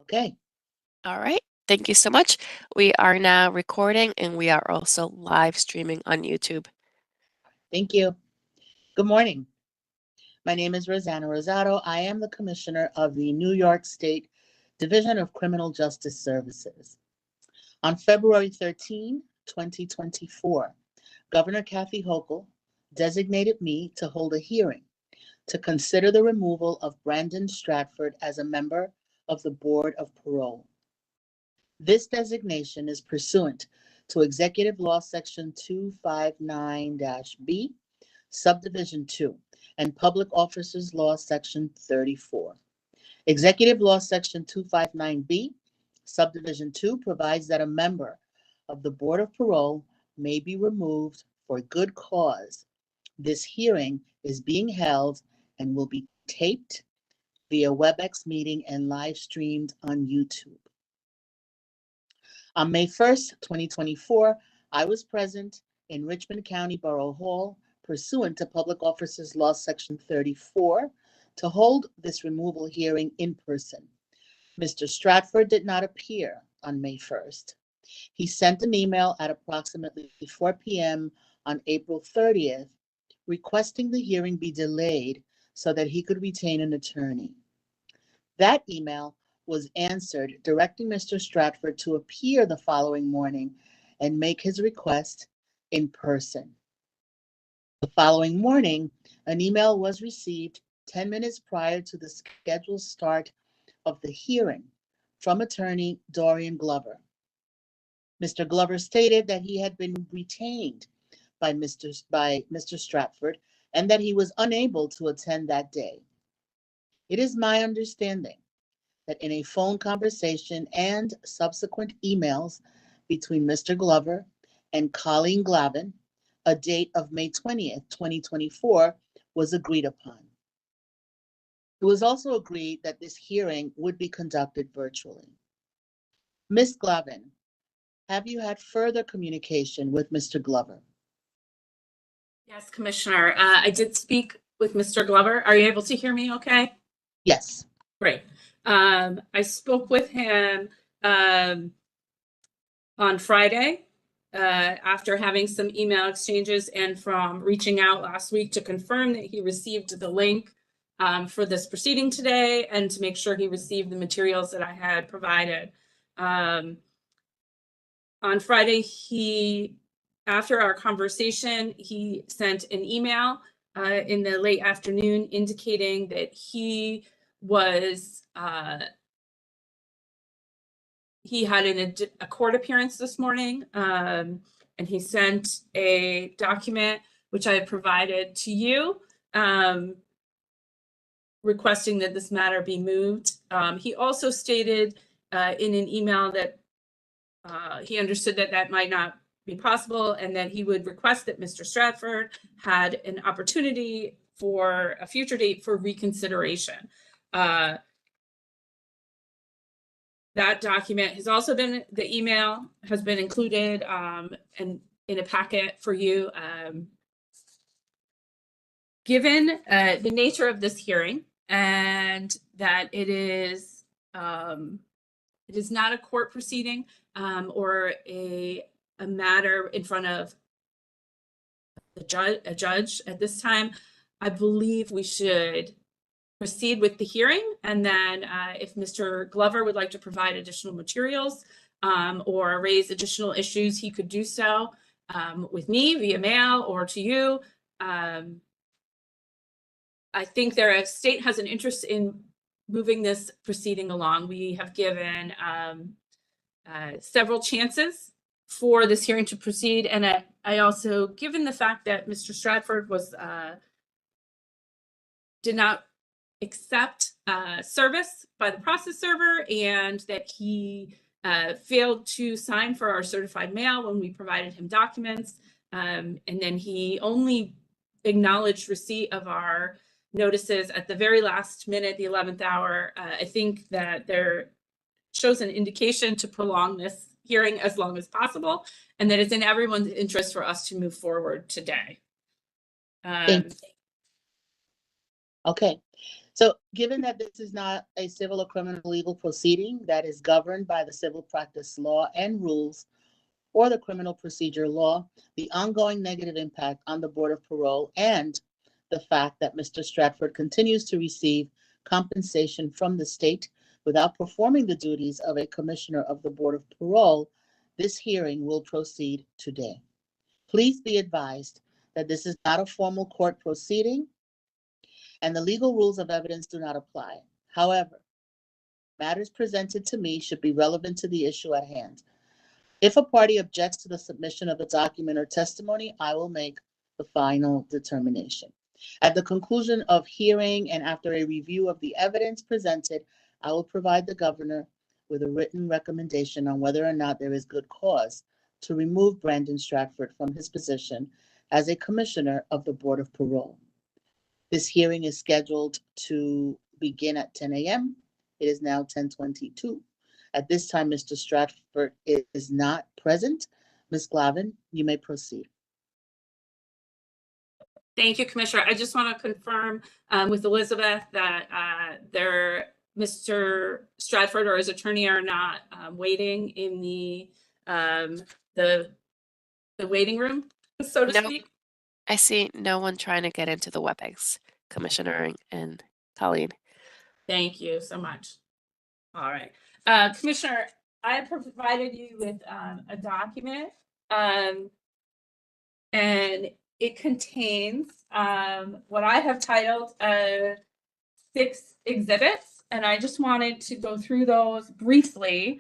Okay, All right. Thank you so much. We are now recording and we are also live streaming on YouTube. thank you. Good morning. My name is Rosanna Rosado. I am the Commissioner of the New York State Division of Criminal Justice Services. On February 13, 2024, Governor Kathy Hochul designated me to hold a hearing to consider the removal of Brandon Stratford as a member of the Board of Parole. This designation is pursuant to Executive Law Section 259-B, Subdivision 2, and Public Officers Law Section 34. Executive Law Section 259-B, Subdivision 2 provides that a member of the Board of Parole may be removed for good cause. This hearing is being held and will be taped via WebEx meeting and live streamed on YouTube. On May 1st, 2024, I was present in Richmond County Borough Hall pursuant to Public Officers Law Section 34 to hold this removal hearing in person. Mr. Stratford did not appear on May 1st. He sent an email at approximately 4 p.m. on April 30th requesting the hearing be delayed so that he could retain an attorney. That email was answered directing Mr. Stratford to appear the following morning and make his request in person. The following morning, an email was received 10 minutes prior to the scheduled start of the hearing from attorney Dorian Glover. Mr. Glover stated that he had been retained by Mr. Stratford and that he was unable to attend that day. It is my understanding that in a phone conversation and subsequent emails between Mr. Glover and Colleen Glavin, a date of May 20th, 2024 was agreed upon. It was also agreed that this hearing would be conducted virtually. Ms. Glavin, have you had further communication with Mr. Glover? Yes, Commissioner. I did speak with Mr. Glover. Are you able to hear me okay? Yes. Great. I spoke with him on Friday after having some email exchanges and from reaching out last week to confirm that he received the link for this proceeding today and to make sure he received the materials that I had provided. On Friday, after our conversation, he sent an email in the late afternoon indicating that he had a court appearance this morning, and he sent a document which I have provided to you requesting that this matter be moved. He also stated in an email that he understood that that might not be possible and that he would request that Mr. Stratford had an opportunity for a future date for reconsideration. That document has also been, the email has been included in a packet for you. Given the nature of this hearing and that it is not a court proceeding or a matter in front of a judge at this time, I believe we should proceed with the hearing, and then if Mr. Glover would like to provide additional materials or raise additional issues, he could do so with me via mail or to you. I think the state has an interest in moving this proceeding along. We have given several chances for this hearing to proceed, and I also, given the fact that Mr. Stratford did not accept service by the process server and that he failed to sign for our certified mail when we provided him documents, and then he only acknowledged receipt of our notices at the very last minute, the 11th hour. I think that there shows an indication to prolong this hearing as long as possible, and that it's in everyone's interest for us to move forward today. Okay. So given that this is not a civil or criminal legal proceeding that is governed by the civil practice law and rules or the criminal procedure law, the ongoing negative impact on the Board of Parole and the fact that Mr. Stratford continues to receive compensation from the state without performing the duties of a commissioner of the Board of Parole, this hearing will proceed today. Please be advised that this is not a formal court proceeding and the legal rules of evidence do not apply. However, matters presented to me should be relevant to the issue at hand. If a party objects to the submission of a document or testimony, I will make the final determination. At the conclusion of hearing and after a review of the evidence presented, I will provide the governor with a written recommendation on whether or not there is good cause to remove Brandon Stratford from his position as a commissioner of the Board of Parole. This hearing is scheduled to begin at 10 a.m. It is now 10:22. At this time, Mr. Stratford is not present. Ms. Glavin, you may proceed. Thank you, Commissioner. I just want to confirm with Elizabeth that Mr. Stratford or his attorney are not waiting in the waiting room, so to No. speak. I see no one trying to get into the WebEx, Commissioner and Colleen. Thank you so much. All right. Commissioner, I have provided you with a document and it contains what I have titled 6 exhibits, and I just wanted to go through those briefly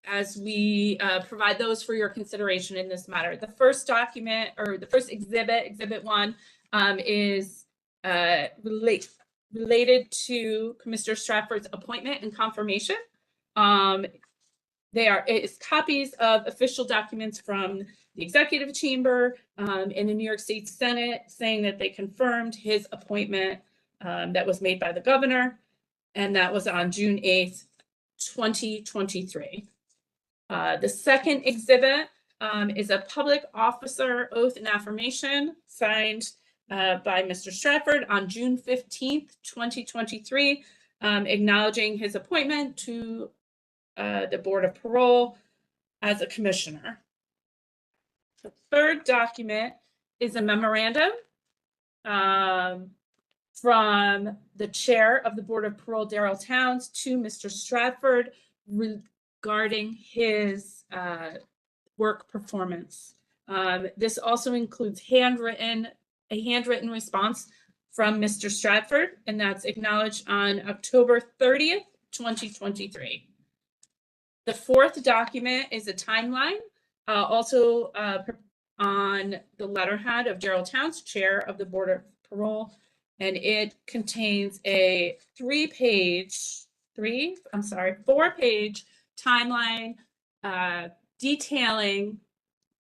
as we provide those for your consideration in this matter. The first document, or the first exhibit, Exhibit 1, is related to Mr. Stratford's appointment and confirmation. It's copies of official documents from the executive chamber in the New York State Senate saying that they confirmed his appointment that was made by the governor, and that was on June 8th, 2023. The second exhibit is a public officer oath and affirmation signed by Mr. Stratford on June 15th, 2023, acknowledging his appointment to the Board of Parole as a commissioner. The third document is a memorandum from the chair of the Board of Parole, Daryl Towns, to Mr. Stratford regarding his work performance. This also includes a handwritten response from Mr. Stratford, and that's acknowledged on October 30th, 2023. The fourth document is a timeline, also on the letterhead of Daryl Towns, chair of the Board of Parole, and it contains a 4-page timeline detailing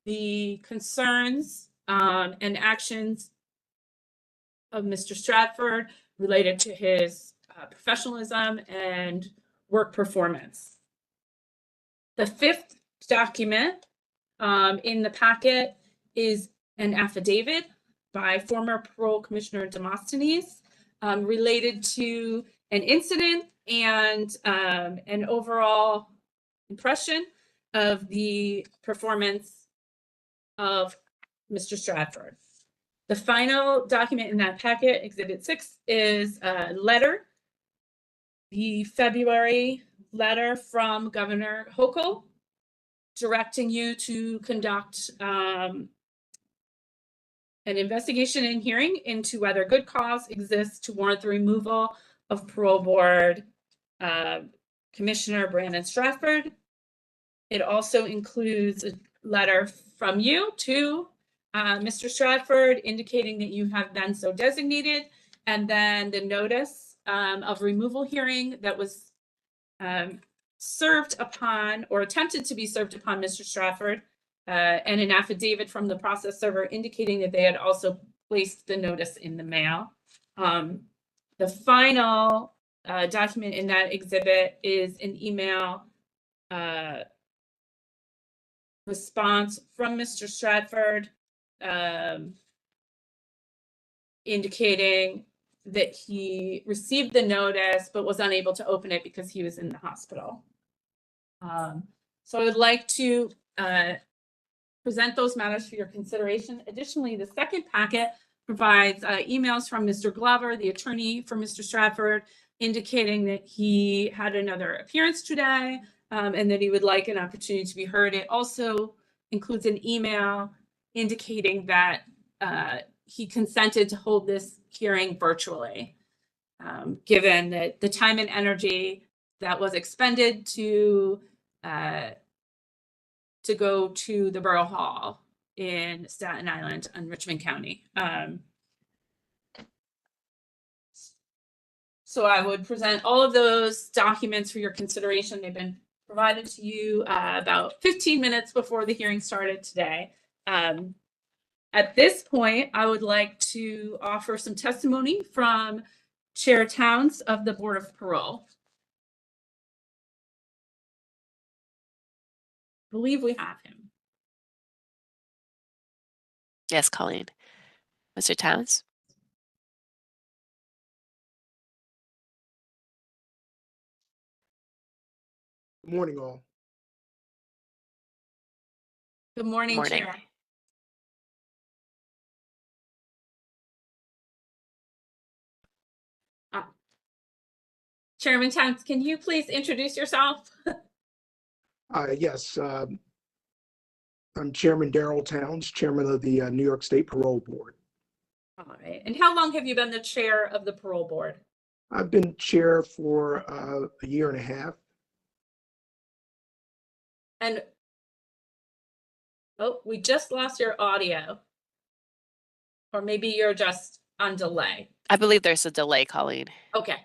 the concerns and actions of Mr. Stratford related to his professionalism and work performance. The fifth document in the packet is an affidavit by former Parole Commissioner Demosthenes related to an incident and an overall impression of the performance of Mr. Stratford. The final document in that packet, Exhibit 6, is a letter, the February letter from Governor Hochul directing you to conduct an investigation and hearing into whether good cause exists to warrant the removal of Parole Board Commissioner Brandon Stratford. It also includes a letter from you to Mr. Stratford indicating that you have been so designated, and then the notice of removal hearing that was served upon or attempted to be served upon Mr. Stratford, and an affidavit from the process server indicating that they had also placed the notice in the mail. The final document in that exhibit is an email response from Mr. Stratford indicating that he received the notice but was unable to open it because he was in the hospital. So I would like to present those matters for your consideration. Additionally, the second packet provides emails from Mr. Glover, the attorney for Mr. Stratford, indicating that he had another appearance today and that he would like an opportunity to be heard. It also includes an email indicating that he consented to hold this hearing virtually, given that the time and energy that was expended to go to the Borough Hall in Staten Island and Richmond County. So I would present all of those documents for your consideration. They've been provided to you about 15 minutes before the hearing started today. At this point, I would like to offer some testimony from Chair Towns of the Board of Parole. I believe we have him. Yes, Colleen. Mr. Towns? Good morning, all. Good morning, Morning. Chair. Chairman Towns, can you please introduce yourself? Yes, I'm Chairman Darrell Towns, Chairman of the New York State Parole Board. All right. And how long have you been the chair of the parole board? I've been chair for a year and a half. And oh, we just lost your audio. Or maybe you're just on delay. I believe there's a delay, Colleen. Okay.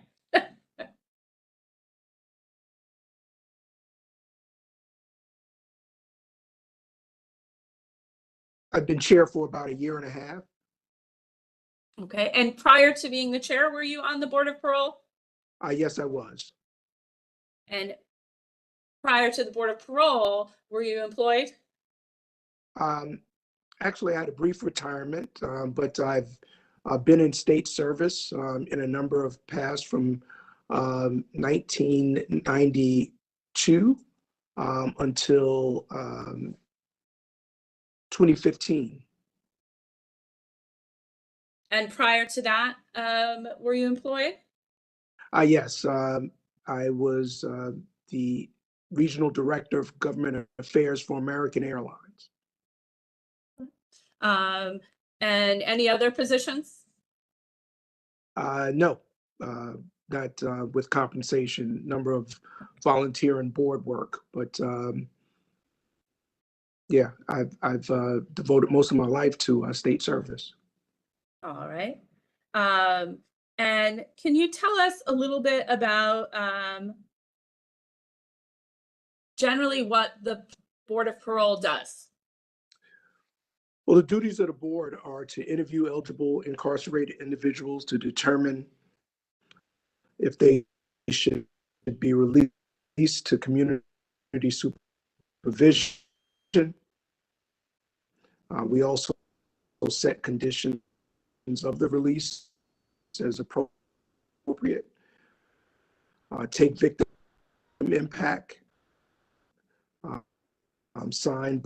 I've been chair for about a year and a half. Okay. And prior to being the chair, were you on the Board of Parole? Yes, I was. And prior to the Board of Parole, were you employed? Actually, I had a brief retirement, but I've been in state service in a number of paths from 1992 until 2015. And prior to that, were you employed? Yes, I was the Regional Director of Government Affairs for American Airlines. And any other positions? No, not with compensation, number of volunteer and board work, but yeah, I've devoted most of my life to state service. All right. And can you tell us a little bit about generally what the Board of Parole does? Well, the duties of the board are to interview eligible incarcerated individuals to determine if they should be released to community supervision. We also set conditions of the release as appropriate, take victim impact, sign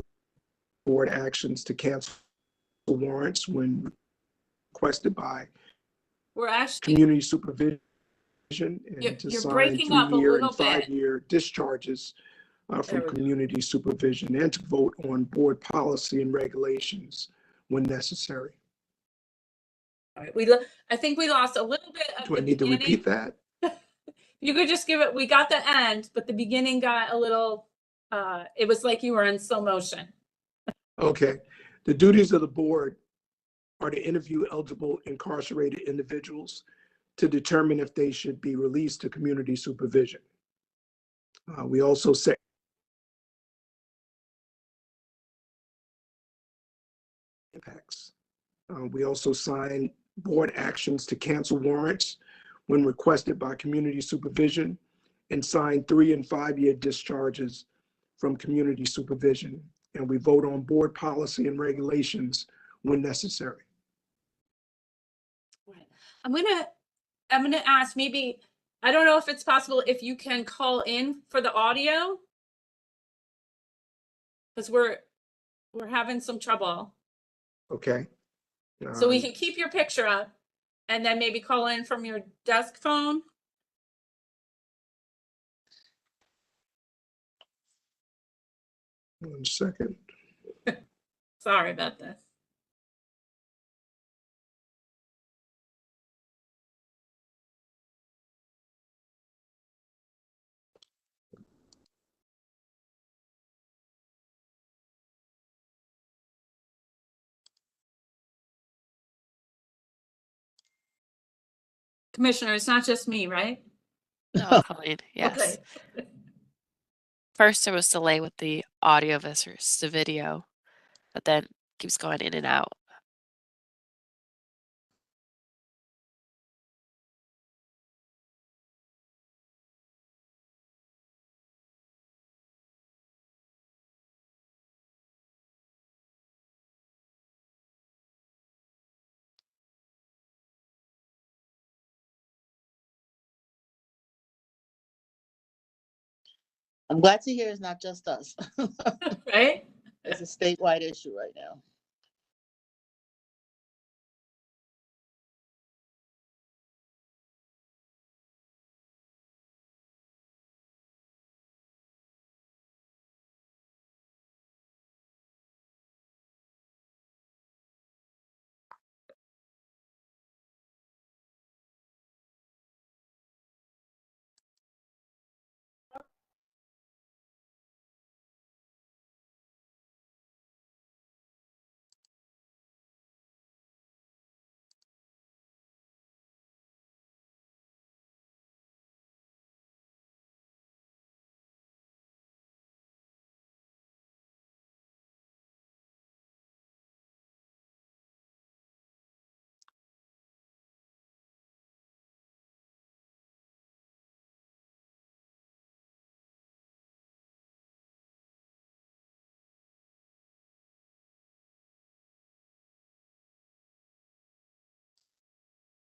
board actions to cancel warrants when requested by community supervision, and to sign 3-year and 5-year discharges from community supervision, and to vote on board policy and regulations when necessary. All right. I think we lost a little bit of Do I the need to beginning. repeat that? You could just give it, we got the end, but the beginning got a little, it was like you were in slow motion. Okay. The duties of the board are to interview eligible incarcerated individuals to determine if they should be released to community supervision. We also set impacts. We also sign board actions to cancel warrants when requested by community supervision, and sign 3- and 5-year discharges from community supervision. And we vote on board policy and regulations when necessary. I'm going to I'm going to ask, maybe, I don't know if it's possible if you can call in for the audio, because we're having some trouble. Okay. So we can keep your picture up and then maybe call in from your desk phone. One second. Sorry about this. Commissioner, it's not just me, right? No, Colleen, yes. Okay. First, there was delay with the audio versus the video, but then keeps going in and out. I'm glad to hear it's not just us. Right? It's a statewide issue right now.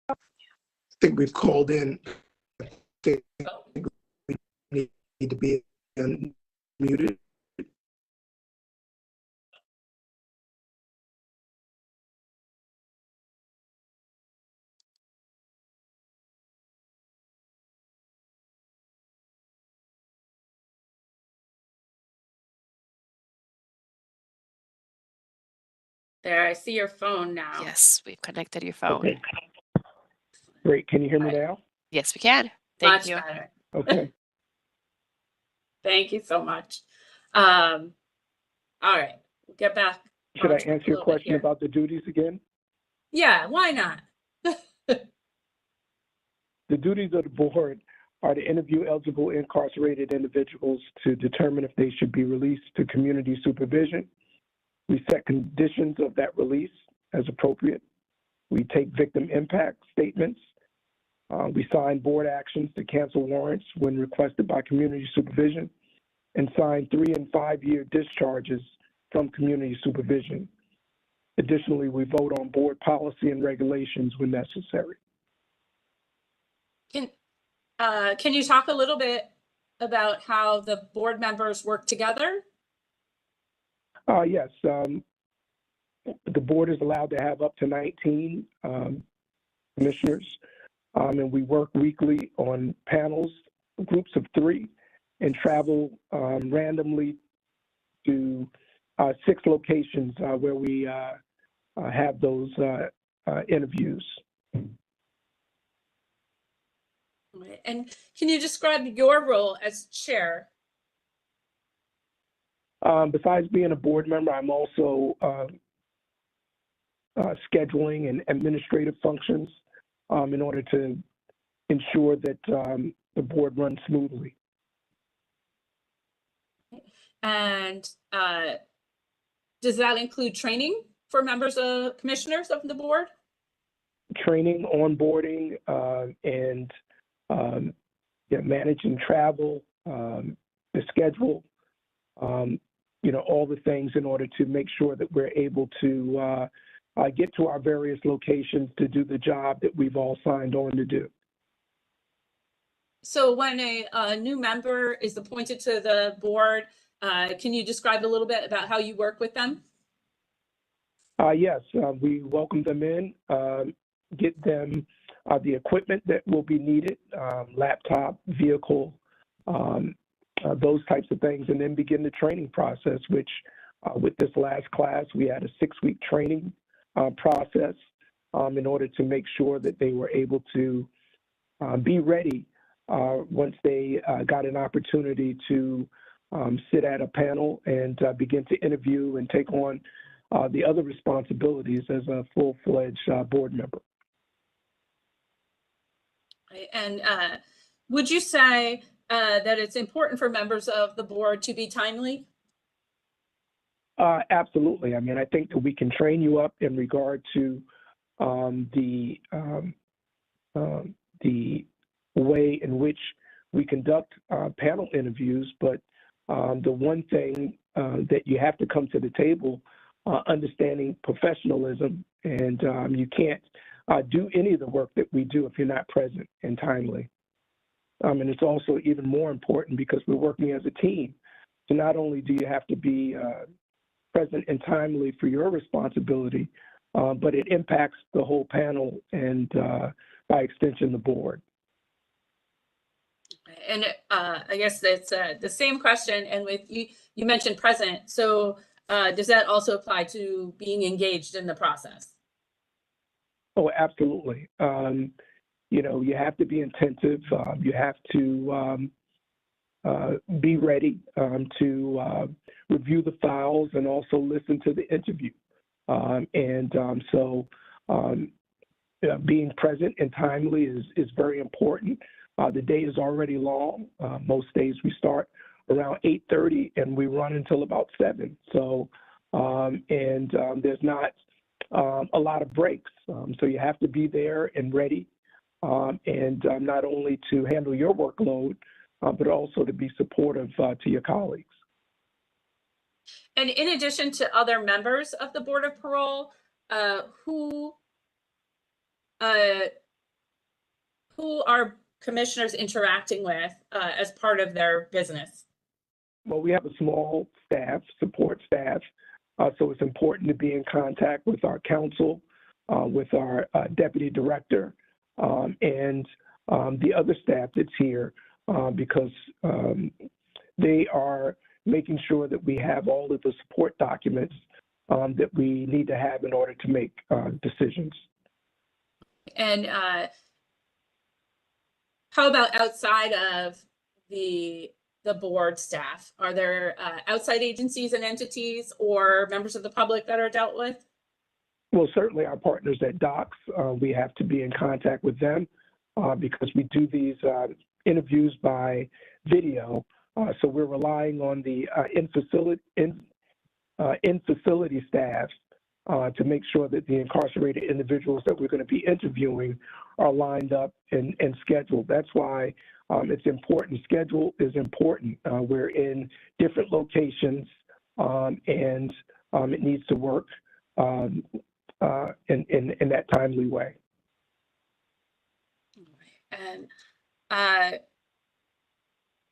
I think we've called in. I think we need to be unmuted. There, I see your phone now. Yes, we've connected your phone. Okay. Great. Can you hear me now? Yes, we can. Thank Much you. better. Okay. Thank you so much. All right, we'll get back. Should I answer your question about the duties again? Yeah, why not? The duties of the board are to interview eligible incarcerated individuals to determine if they should be released to community supervision. We set conditions of that release as appropriate. We take victim impact statements. We sign board actions to cancel warrants when requested by community supervision, and sign 3- and 5-year discharges from community supervision. Additionally, we vote on board policy and regulations when necessary. Can you talk a little bit about how the board members work together? Yes. The board is allowed to have up to 19 commissioners, and we work weekly on panels, groups of 3, and travel randomly to 6 locations where we have those interviews. And can you describe your role as chair? Besides being a board member, I'm also scheduling and administrative functions in order to ensure that the board runs smoothly. And does that include training for members of commissioners of the board? Training, onboarding, and managing travel, the schedule, all the things in order to make sure that we're able to get to our various locations to do the job that we've all signed on to do. So when a new member is appointed to the board, can you describe a little bit about how you work with them? Yes, we welcome them in, get them the equipment that will be needed, laptop, vehicle, those types of things, and then begin the training process, which with this last class, we had a 6-week training process in order to make sure that they were able to be ready once they got an opportunity to sit at a panel and begin to interview and take on the other responsibilities as a full-fledged board member. And would you say that it's important for members of the board to be timely? Absolutely. I mean, I think that we can train you up in regard to the way in which we conduct panel interviews, but the one thing that you have to come to the table understanding professionalism, and you can't do any of the work that we do if you're not present and timely. And it's also even more important because we're working as a team. So not only do you have to be present and timely for your responsibility, but it impacts the whole panel and by extension, the board. And I guess it's the same question. And with you mentioned present. So does that also apply to being engaged in the process? Oh, absolutely. You know, you have to be attentive. You have to be ready to review the files and also listen to the interview. So being present and timely is very important. The day is already long. Most days we start around 8:30 and we run until about 7. So, there's not a lot of breaks. So you have to be there and ready, not only to handle your workload, but also to be supportive to your colleagues. And in addition to other members of the Board of Parole, who are commissioners interacting with as part of their business? Well, we have a small staff, support staff, so it's important to be in contact with our counsel, with our deputy director, and the other staff that's here, because they are making sure that we have all of the support documents that we need to have in order to make decisions. And how about outside of the board staff? Are there outside agencies and entities or members of the public that are dealt with? Well, certainly our partners at DOCS, we have to be in contact with them because we do these interviews by video. So we're relying on the in-facility staff to make sure that the incarcerated individuals that we're going to be interviewing are lined up and scheduled. That's why it's important. Schedule is important. We're in different locations and it needs to work in that timely way. And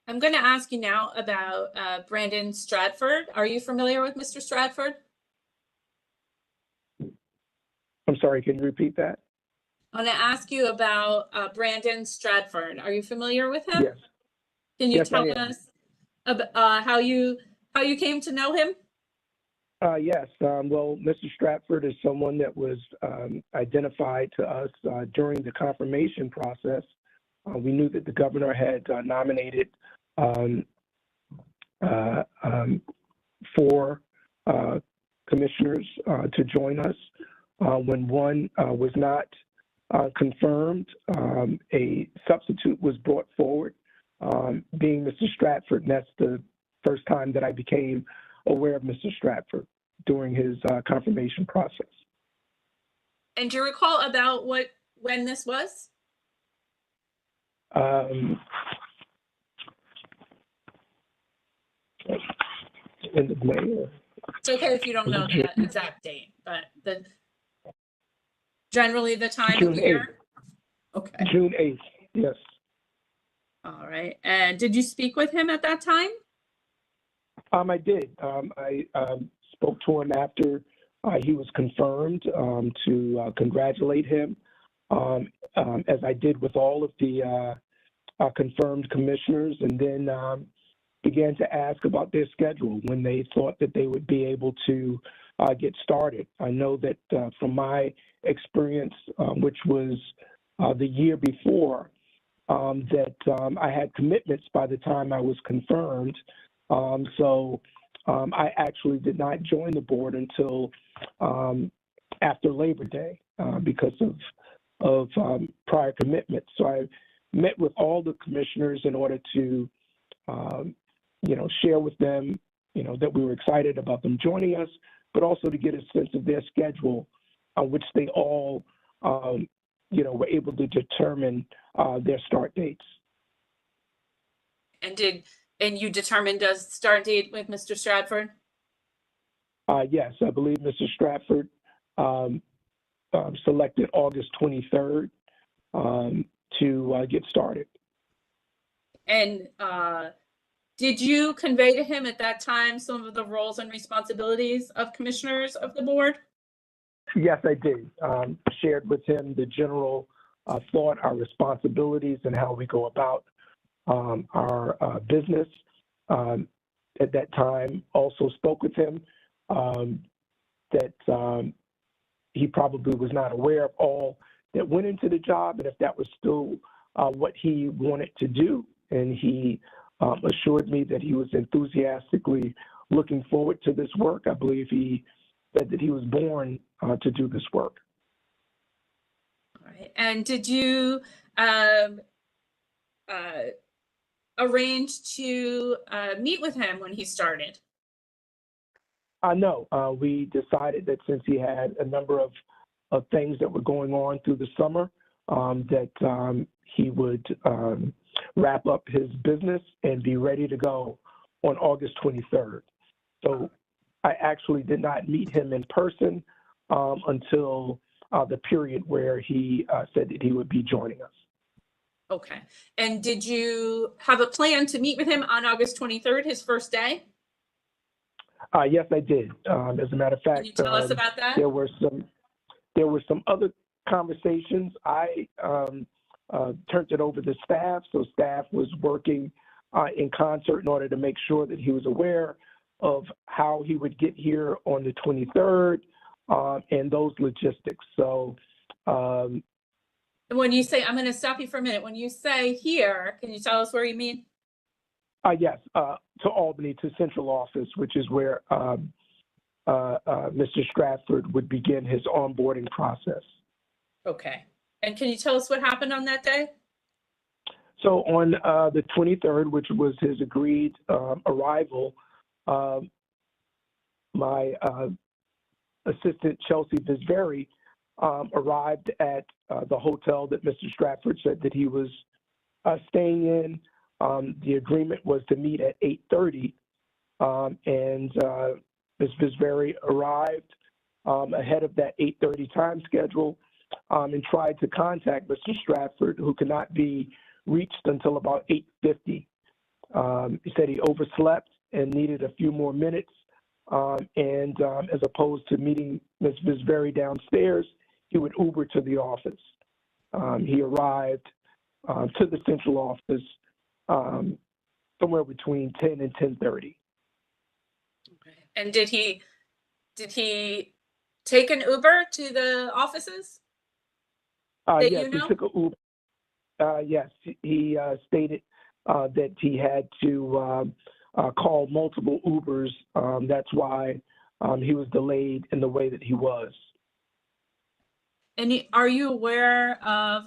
I'm going to ask you now about Brandon Stratford. Are you familiar with Mr. Stratford? I'm sorry, can you repeat that? I want to ask you about Brandon Stratford. Are you familiar with him? Yes. Can you Yes, tell us about how you came to know him? Yes. Well, Mr. Stratford is someone that was identified to us during the confirmation process. We knew that the governor had nominated 4 commissioners to join us. When one was not confirmed, a substitute was brought forward, being Mr. Stratford, and that's the first time that I became aware of Mr. Stratford during his confirmation process. And do you recall about when this was? End of May. It's okay if you don't know the exact date, but generally the time June of year. 8th. Okay. June 8th. Yes. All right. And did you speak with him at that time? I did. I spoke to him after he was confirmed to congratulate him, as I did with all of the confirmed commissioners, and then began to ask about their schedule, when they thought that they would be able to get started. I know that from my experience, which was the year before, that I had commitments by the time I was confirmed. So I actually did not join the board until after Labor Day because of prior commitments. So I met with all the commissioners in order to, share with them, that we were excited about them joining us, but also to get a sense of their schedule, which they all, were able to determine their start dates. And you determined a start date with Mr. Stratford? Yes, I believe Mr. Stratford selected August 23rd to get started. And did you convey to him at that time some of the roles and responsibilities of commissioners of the board? Yes, I did. Shared with him the general thought, our responsibilities, and how we go about our business. At that time, also spoke with him that he probably was not aware of all that went into the job, and if that was still what he wanted to do. And he assured me that he was enthusiastically looking forward to this work. I believe he said that he was born to do this work. All right. And did you arrange to meet with him when he started? No, we decided that since he had a number of things that were going on through the summer, that he would wrap up his business and be ready to go on August 23rd. So I actually did not meet him in person until the period where he said that he would be joining us. Okay. And did you have a plan to meet with him on August 23rd, his first day? Yes, I did. As a matter of fact, can you tell us about that? There were some other conversations. I turned it over to staff, so staff was working in concert in order to make sure that he was aware of how he would get here on the 23rd and those logistics. So when you say, I'm going to stop you for a minute. When you say here, can you tell us where you mean? Yes, to Albany, to central office, which is where Mr. Stratford would begin his onboarding process. Okay. And can you tell us what happened on that day? So on the 23rd, which was his agreed arrival, my assistant, Chelsea Visveri, arrived at the hotel that Mr. Stratford said that he was staying in. The agreement was to meet at 8:30, and Ms. Visveri arrived ahead of that 8:30 time schedule and tried to contact Mr. Stratford, who could not be reached until about 8:50. He said he overslept and needed a few more minutes, and as opposed to meeting Ms. Visveri downstairs, he would Uber to the office. He arrived to the central office somewhere between 10 and 10:30. Okay. And did he take an Uber to the offices? Yes, he took an Uber. Yes, he stated that he had to call multiple Ubers. That's why he was delayed in the way that he was. And are you aware of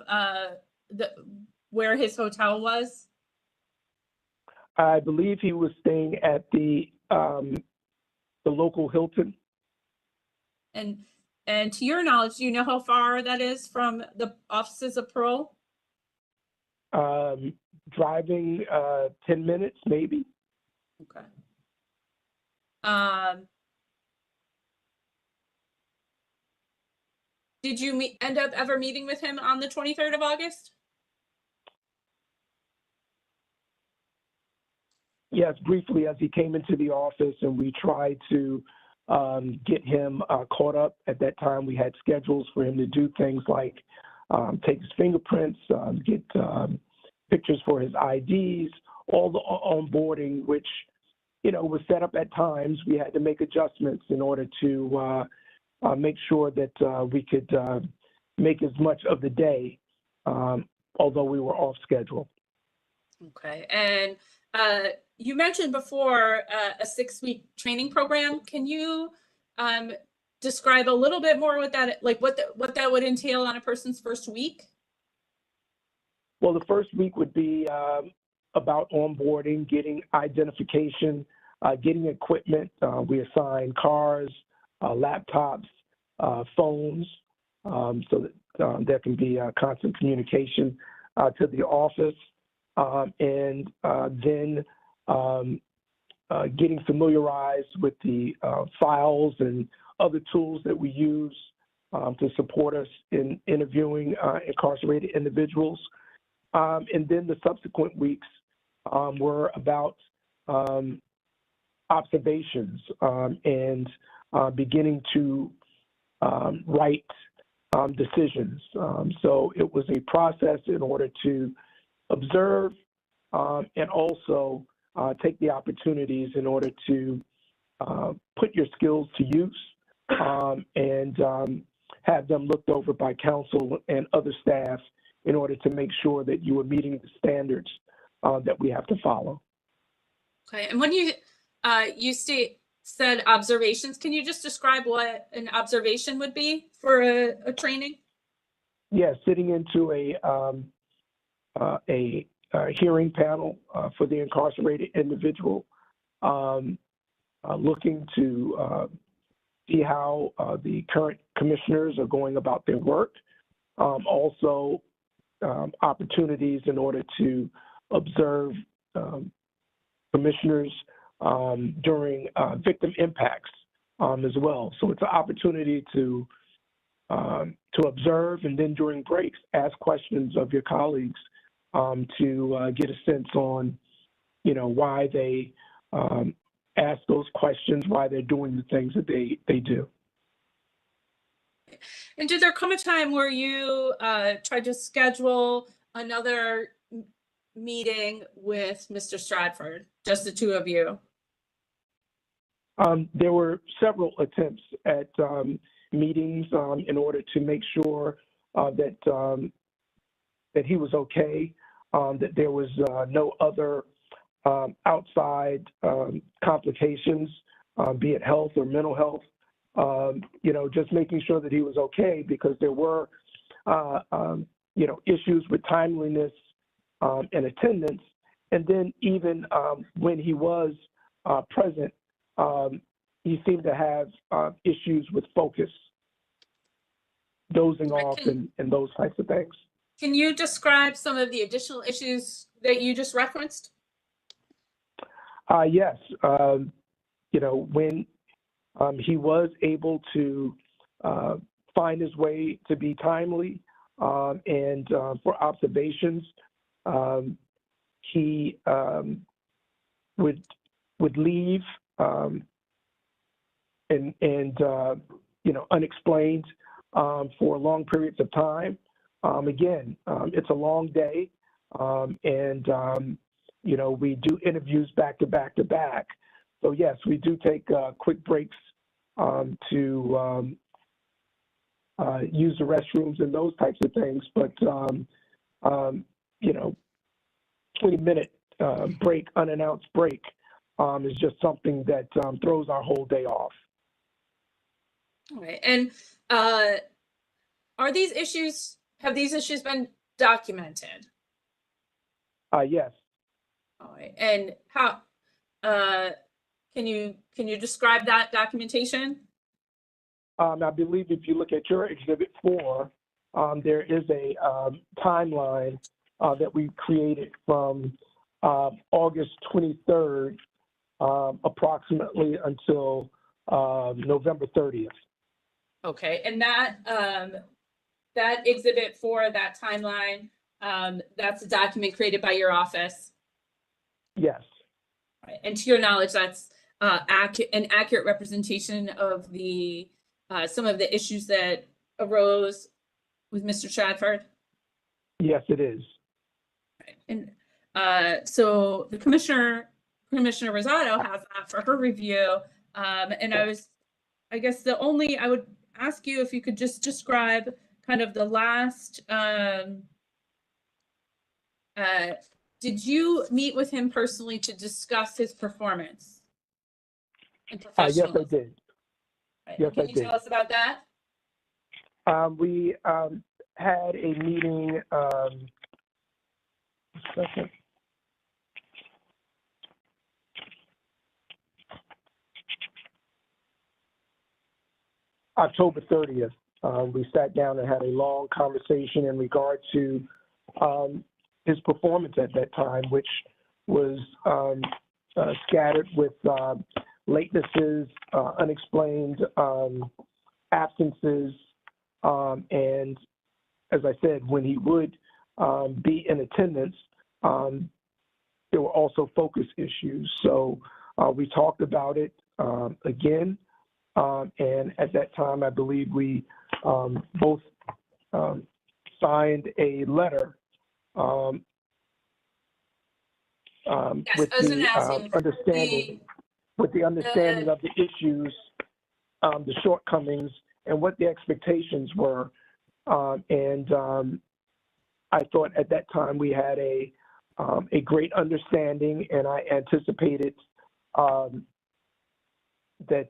where his hotel was? I believe he was staying at the local Hilton. And to your knowledge, do you know how far that is from the offices of Parole? Driving 10 minutes, maybe. Okay. Did you end up ever meeting with him on the 23rd of August? Yes, briefly, as he came into the office and we tried to get him caught up. At that time, we had schedules for him to do things like take his fingerprints, get pictures for his IDs, all the onboarding, which, you know, was set up at times. We had to make adjustments in order to make sure that we could make as much of the day, although we were off schedule. Okay, and you mentioned before a 6-week training program. Can you describe a little bit more what that, like what that would entail on a person's first week? Well, the first week would be about onboarding, getting identification, getting equipment. We assign cars, laptops, phones, so that there can be constant communication to the office. And then getting familiarized with the files and other tools that we use to support us in interviewing incarcerated individuals. And then the subsequent weeks were about observations and beginning to write decisions. So it was a process in order to observe and also take the opportunities in order to put your skills to use and have them looked over by counsel and other staff in order to make sure that you are meeting the standards that we have to follow. Okay, and when you said observations, can you just describe what an observation would be for a training? Yeah, sitting into a hearing panel for the incarcerated individual, looking to see how the current commissioners are going about their work. Also, opportunities in order to observe commissioners during victim impacts as well. So it's an opportunity to observe, and then during breaks, ask questions of your colleagues to get a sense on, you know, why they ask those questions, why they're doing the things that they do. And did there come a time where you tried to schedule another meeting with Mr. Stratford, just the two of you? There were several attempts at meetings in order to make sure that he was okay, that there was no other outside complications, be it health or mental health. You know, just making sure that he was okay, because there were, you know, issues with timeliness and attendance. And then even when he was present, he seemed to have issues with focus, dozing off, and those types of things. Can you describe some of the additional issues that you just referenced? Yes. You know, when he was able to find his way to be timely and for observations, he would leave and you know, unexplained for long periods of time. Again, it's a long day, and you know, we do interviews back to back to back. So yes, we do take quick breaks to use the restrooms and those types of things. But you know, 20-minute break, unannounced break, is just something that throws our whole day off. All right, and have these issues been documented? Yes. All right, and how can you describe that documentation? I believe if you look at your Exhibit 4, there is a timeline that we created from August 23rd, approximately until November 30th. Okay, and that Exhibit 4, that timeline, that's a document created by your office? Yes. And to your knowledge, that's an accurate representation of the some of the issues that arose with Mr. Stratford? Yes, it is. And so the Commissioner Rosado has that for her review. And I guess I would ask you if you could just describe kind of the last, did you meet with him personally to discuss his performance and professionalism? Yes, I did. Right. Yes, Can you tell us about that? We had a meeting, October 30th. We sat down and had a long conversation in regard to his performance at that time, which was scattered with latenesses, unexplained absences, and as I said, when he would be in attendance, there were also focus issues. So we talked about it again, and at that time, I believe we both signed a letter with the understanding of the issues, the shortcomings, and what the expectations were. I thought at that time we had a great understanding, and I anticipated that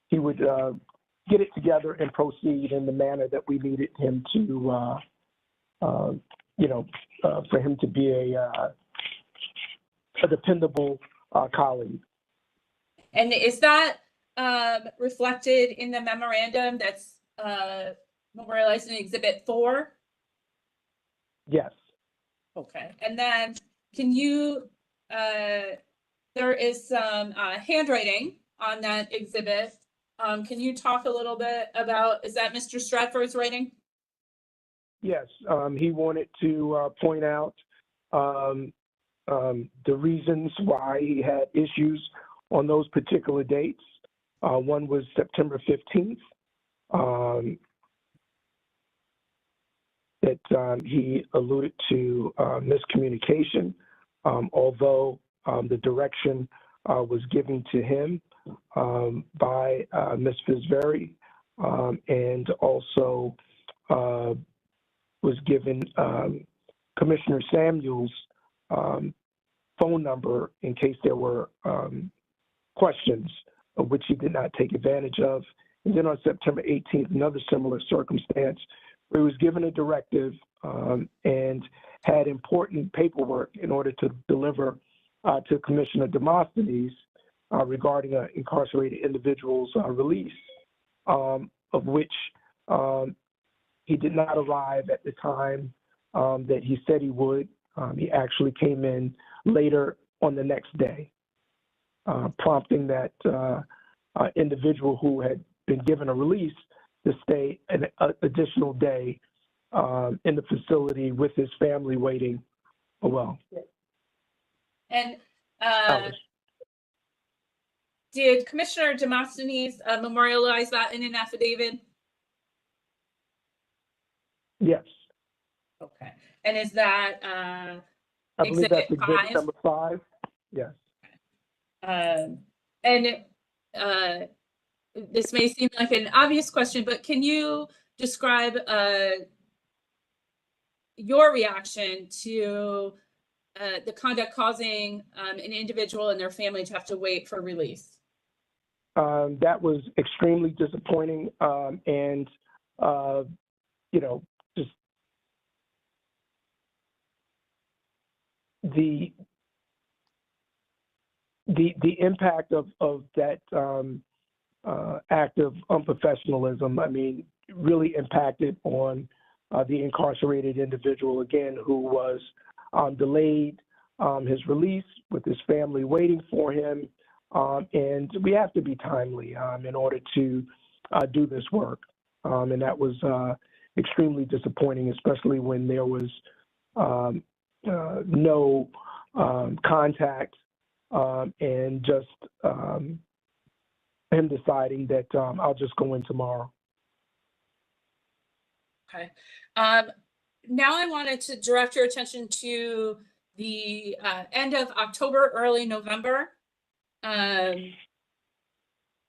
he would get it together and proceed in the manner that we needed him to, for him to be a dependable colleague. And is that reflected in the memorandum that's memorialized in Exhibit 4? Yes. Okay. And then can you, there is some handwriting on that exhibit. Can you talk a little bit about, is that Mr. Stratford's writing? Yes. He wanted to point out the reasons why he had issues on those particular dates. One was September 15th, that he alluded to miscommunication, although the direction was given to him by Ms. Fisveri, and also was given Commissioner Samuel's phone number in case there were questions, of which he did not take advantage of. And then on September 18th, another similar circumstance where he was given a directive and had important paperwork in order to deliver to Commissioner Demosthenes regarding an incarcerated individual's release, of which he did not arrive at the time that he said he would. He actually came in later on the next day, prompting that individual who had been given a release to stay an additional day in the facility with his family waiting. Oh, well. And did Commissioner Demosthenes memorialize that in an affidavit? Yes. Okay. And is that I believe that's exhibit number 5. Yes. And this may seem like an obvious question, but can you describe your reaction to the conduct causing an individual and their family to have to wait for release? That was extremely disappointing, and just the impact of that act of unprofessionalism, I mean, really impacted on the incarcerated individual, again, who was delayed his release with his family waiting for him. And we have to be timely in order to do this work. And that was extremely disappointing, especially when there was no contact and just him deciding that I'll just go in tomorrow. Okay. Now I wanted to direct your attention to the end of October, early November. Can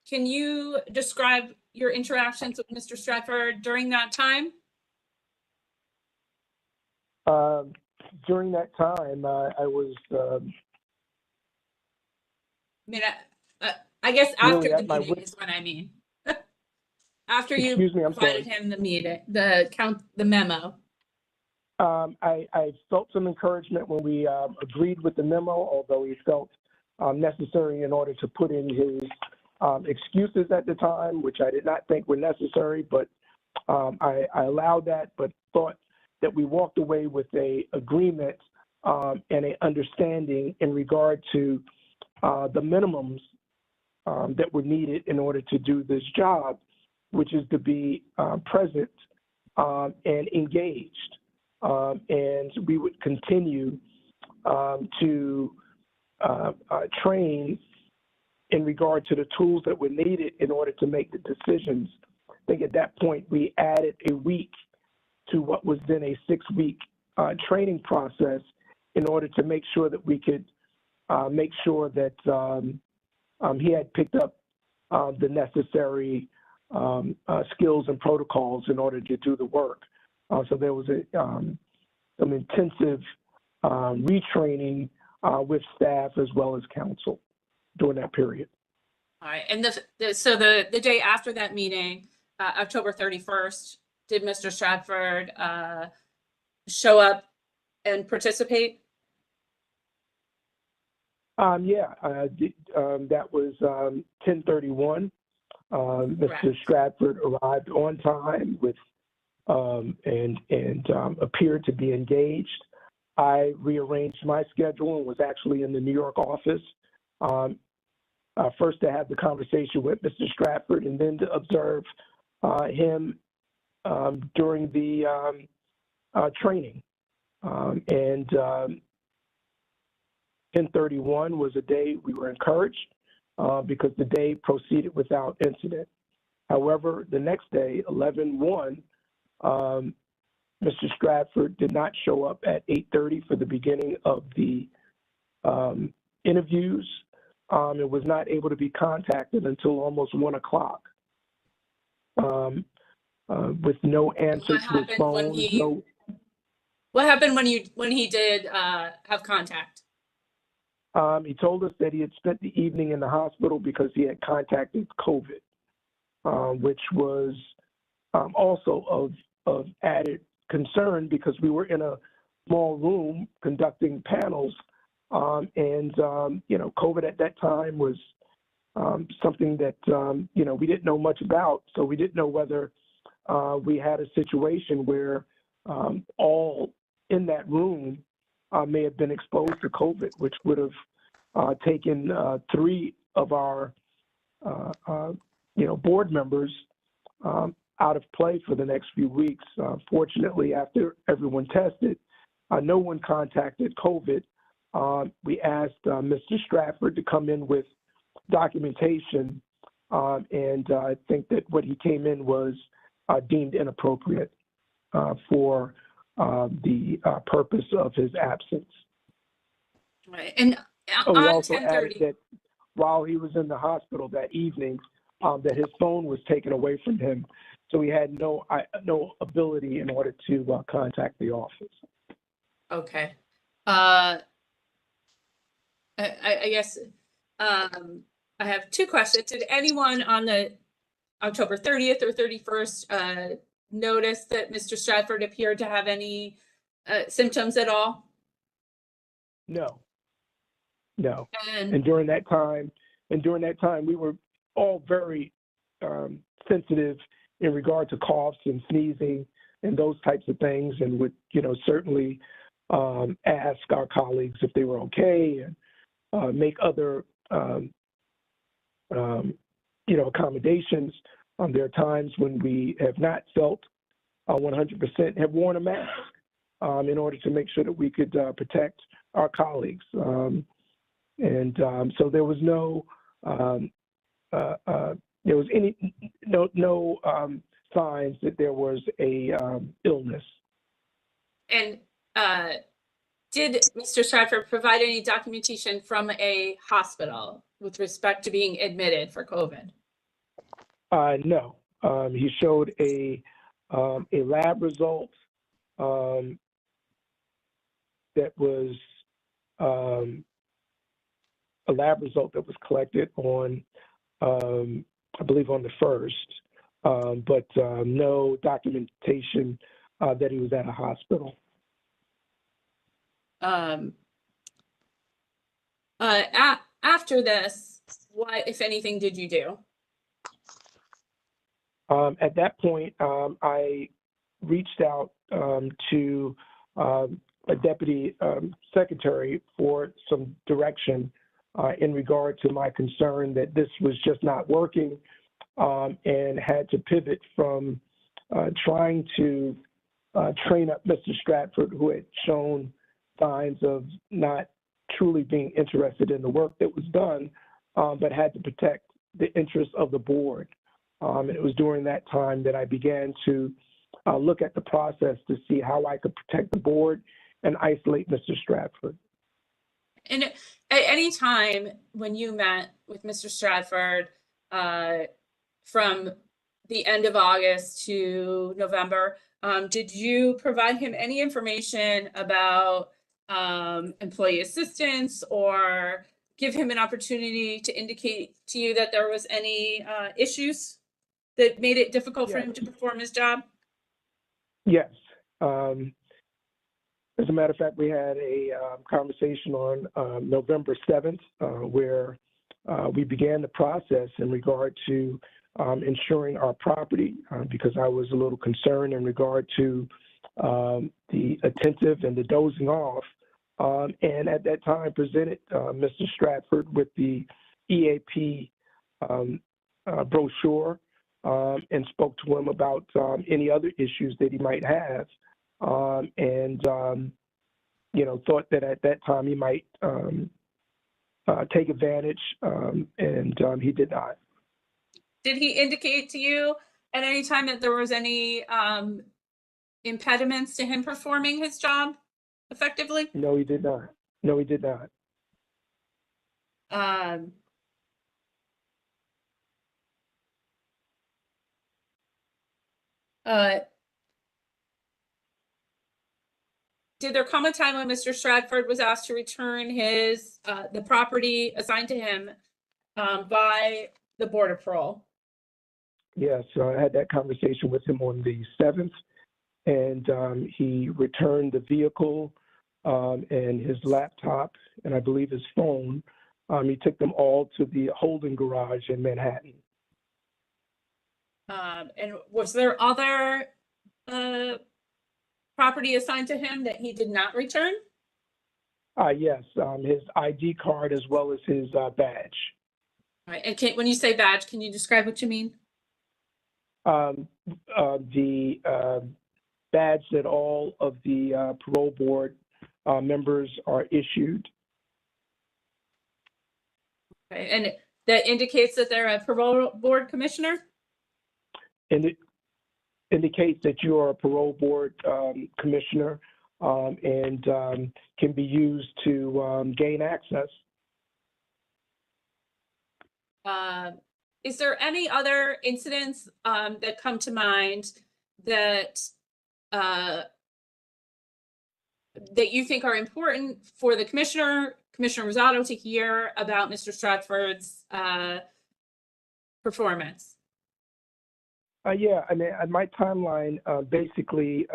you describe your interactions with Mr. Stratford during that time? During that time, I was. I guess after really the meeting is what I mean. After you provided him the memo. I felt some encouragement when we agreed with the memo, although he felt necessary in order to put in his excuses at the time, which I did not think were necessary, but I allowed that, but thought that we walked away with a agreement and an understanding in regard to the minimums that were needed in order to do this job, which is to be present and engaged. And we would continue to train in regard to the tools that were needed in order to make the decisions. I think at that point we added a week to what was then a 6-week training process in order to make sure that we could make sure that he had picked up the necessary skills and protocols in order to do the work. So there was some intensive retraining with staff as well as council during that period. All right, and so the day after that meeting, October 31st, did Mr. Stratford show up and participate? Yeah, that was 10:31. Mr. Stratford arrived on time with and appeared to be engaged. I rearranged my schedule and was actually in the New York office first to have the conversation with Mr. Stratford and then to observe him during the training. And 10:31 was a day we were encouraged because the day proceeded without incident. However, the next day, 11/1, Mr. Stratford did not show up at 8:30 for the beginning of the interviews and was not able to be contacted until almost 1 o'clock with no answer to his phone. What happened when he did have contact? He told us that he had spent the evening in the hospital because he had contacted COVID, which was also of added concern because we were in a small room conducting panels, and COVID at that time was something that we didn't know much about, so we didn't know whether we had a situation where all in that room may have been exposed to COVID, which would have taken 3 of our board members out of play for the next few weeks. Fortunately, after everyone tested, no one contacted COVID. We asked Mr. Stratford to come in with documentation, and I think that what he came in was deemed inappropriate for the purpose of his absence. Right, and we also added that while he was in the hospital that evening, that his phone was taken away from him, so he had no ability in order to contact the office. Okay, I guess I have 2 questions. Did anyone on the October 30th or 31st notice that Mr. Stratford appeared to have any symptoms at all? No. And during that time, we were all very sensitive in regard to coughs and sneezing and those types of things, and would certainly ask our colleagues if they were okay and make other accommodations. There are times when we have not felt 100% have worn a mask in order to make sure that we could protect our colleagues. And so there was no signs that there was a illness. And did Mr. Stratford provide any documentation from a hospital with respect to being admitted for COVID? No. He showed a lab result that was a lab result that was collected on, I believe, on the 1st, but no documentation that he was at a hospital. After this, what, if anything, did you do? At that point, I reached out to a deputy secretary for some direction in regard to my concern that this was just not working, and had to pivot from trying to train up Mr. Stratford, who had shown signs of not truly being interested in the work that was done, but had to protect the interests of the board. And it was during that time that I began to look at the process to see how I could protect the board and isolate Mr. Stratford. And at any time when you met with Mr. Stratford from the end of August to November, did you provide him any information about employee assistance, or give him an opportunity to indicate to you that there was any issues that made it difficult for him to perform his job? Yes. As a matter of fact, we had a conversation on November 7th where we began the process in regard to insuring our property because I was a little concerned in regard to the attentive and the dozing off. And at that time presented Mr. Stratford with the EAP brochure and spoke to him about any other issues that he might have. You know, thought that at that time he might take advantage, and he did not. Did he indicate to you at any time that there was any impediments to him performing his job effectively? No, he did not. No, he did not. Did there come a time when Mr. Stratford was asked to return his the property assigned to him by the Board of Parole? Yes, so I had that conversation with him on the 7th, and he returned the vehicle and his laptop, and I believe his phone. He took them all to the holding garage in Manhattan. And was there other property assigned to him that he did not return? Yes, his ID card as well as his badge. All right, and when you say badge, can you describe what you mean? The badge that all of the parole board members are issued. Okay, and that indicates that they're a parole board commissioner? And it indicates that you are a parole board commissioner and can be used to gain access. Is there any other incidents that come to mind that that you think are important for the Commissioner Rosado to hear about Mr. Stratford's performance? Yeah, I mean, my timeline basically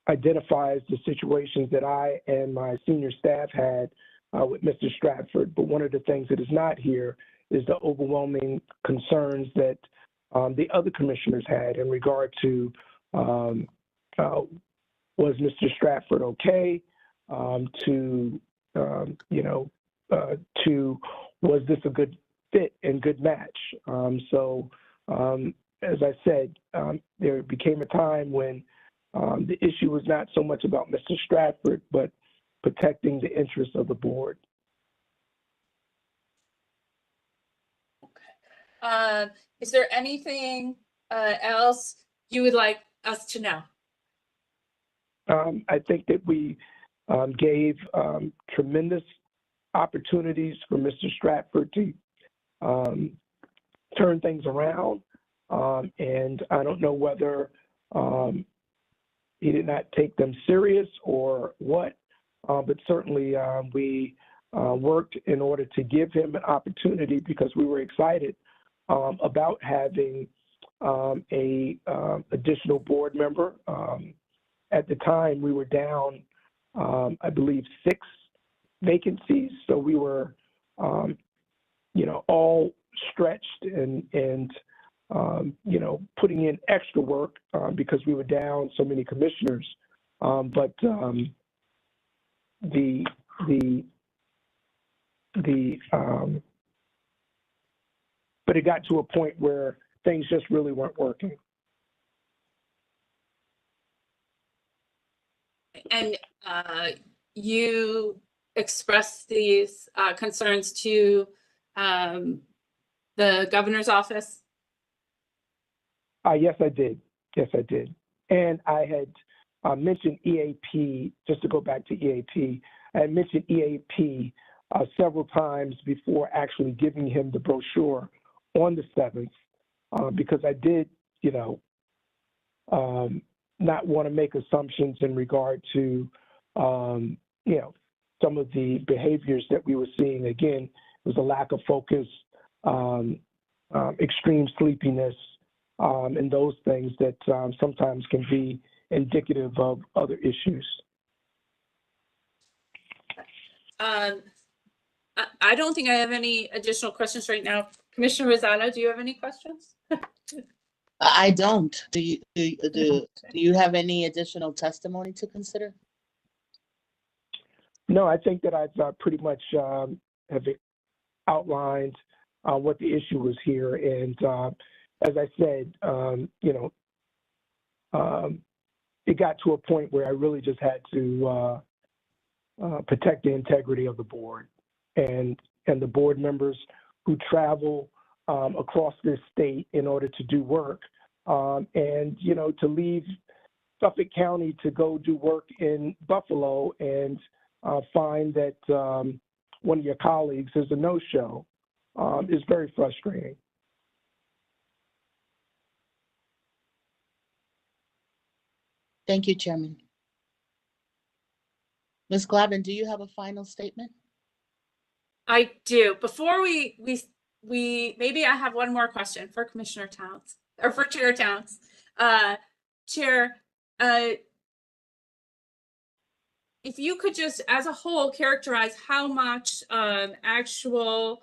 identifies the situations that I and my senior staff had with Mr. Stratford. But one of the things that is not here is the overwhelming concerns that the other commissioners had in regard to was Mr. Stratford okay, to was this a good fit and good match. So as I said, there became a time when the issue was not so much about Mr. Stratford, but protecting the interests of the board. Is there anything else you would like us to know? I think that we gave tremendous opportunities for Mr. Stratford to turn things around. And I don't know whether he did not take them serious or what, but certainly we worked in order to give him an opportunity because we were excited about having a additional board member. At the time, we were down, I believe, 6 vacancies. So we were, all stretched and putting in extra work because we were down so many commissioners. But it got to a point where things just really weren't working. And you expressed these concerns to the governor's office? Yes, I did. Yes, I did. And I had mentioned EAP, just to go back to EAP, I had mentioned EAP several times before actually giving him the brochure on the 7th, because I did, not want to make assumptions in regard to, some of the behaviors that we were seeing. Again, it was a lack of focus, extreme sleepiness, and those things that sometimes can be indicative of other issues. I don't think I have any additional questions right now. Commissioner Rosado, do you have any questions? I don't. Do you have any additional testimony to consider? No, I think that I've pretty much have outlined what the issue was here. And as I said, it got to a point where I really just had to protect the integrity of the board and the board members who travel across this state in order to do work, and to leave Suffolk County to go do work in Buffalo and find that one of your colleagues is a no-show is very frustrating. Thank you, Chairman. Ms. Glavin, do you have a final statement? I do. Before we maybe I have one more question for Commissioner Towns or for Chair Towns. Chair, if you could just as a whole characterize how much actual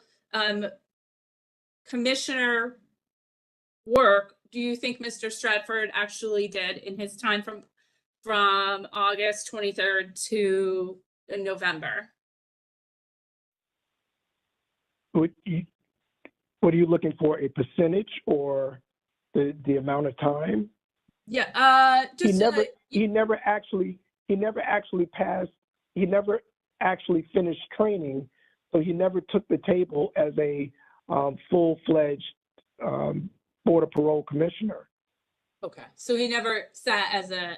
commissioner work do you think Mr. Stratford actually did in his time from August 23rd to November? What are you looking for? A percentage or the amount of time? Yeah. He never actually passed. He never actually finished training, so he never took the table as a full-fledged Board of Parole commissioner. Okay, so he never sat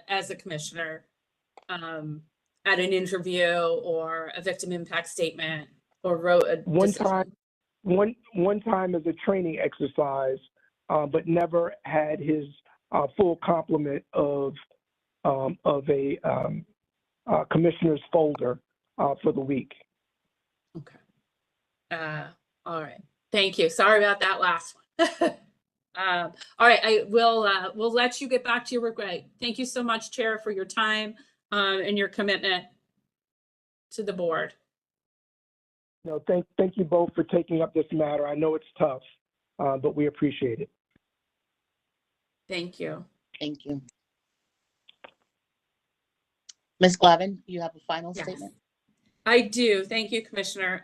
as a commissioner at an interview or a victim impact statement or wrote a decision. One time as a training exercise, but never had his full complement of a commissioner's folder for the week. Okay. All right. Thank you. Sorry about that last one. All right. I will we'll let you get back to your work. Thank you so much, Chair, for your time and your commitment to the board. No, thank you both for taking up this matter. I know it's tough, but we appreciate it. Thank you. Thank you. Ms. Glavin, you have a final Yes. statement? I do. Thank you, Commissioner.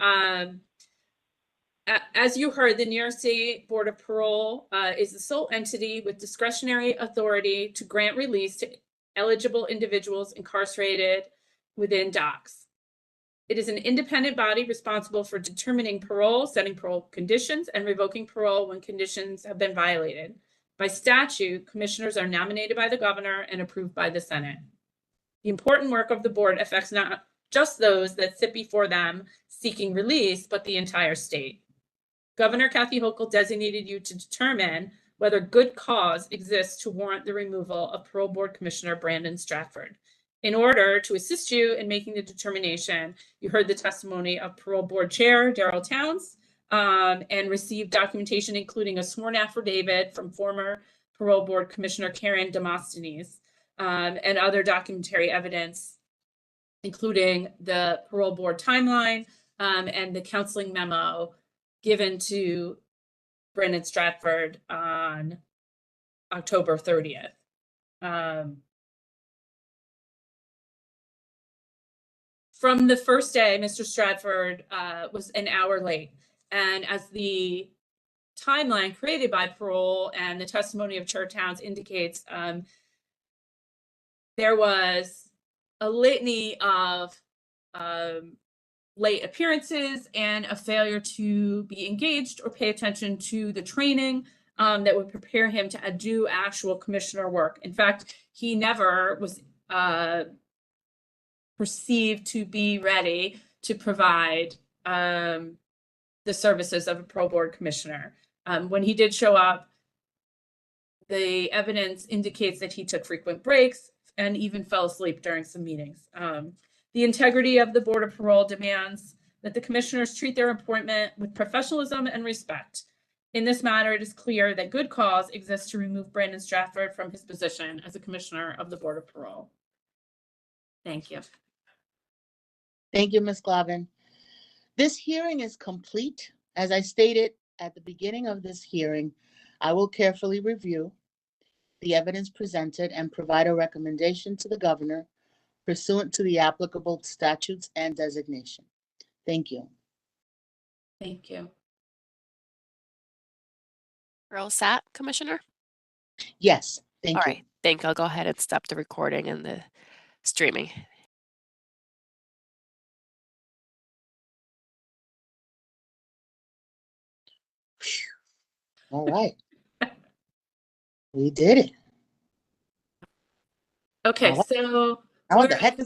As you heard, the New York State Board of Parole is the sole entity with discretionary authority to grant release to eligible individuals incarcerated within docks. It is an independent body responsible for determining parole, setting parole conditions, and revoking parole when conditions have been violated. By statute, commissioners are nominated by the governor and approved by the Senate. The important work of the board affects not just those that sit before them seeking release, but the entire state. Governor Kathy Hochul designated you to determine whether good cause exists to warrant the removal of Parole Board Commissioner Brandon Stratford. In order to assist you in making the determination, you heard the testimony of Parole Board Chair Darrell Towns and received documentation including a sworn affidavit from former Parole Board Commissioner Karen Demosthenes and other documentary evidence, including the Parole Board timeline and the counseling memo given to Brandon Stratford on October 30th. From the first day, Mr. Stratford was an hour late. And as the timeline created by parole and the testimony of Chair Towns indicates, there was a litany of late appearances and a failure to be engaged or pay attention to the training that would prepare him to do actual commissioner work. In fact, he never was perceived to be ready to provide the services of a parole board commissioner. When he did show up, the evidence indicates that he took frequent breaks and even fell asleep during some meetings. The integrity of the Board of Parole demands that the commissioners treat their appointment with professionalism and respect. In this matter, it is clear that good cause exists to remove Brandon Stratford from his position as a commissioner of the Board of Parole. Thank you. Thank you, Ms. Glavin. This hearing is complete. As I stated at the beginning of this hearing, I will carefully review the evidence presented and provide a recommendation to the governor pursuant to the applicable statutes and designation. Thank you. Thank you. We're all set, Commissioner? Yes, thank you. All right, thank you. I'll go ahead and stop the recording and the streaming. All right. We did it. Okay, All right. so Now what the heck is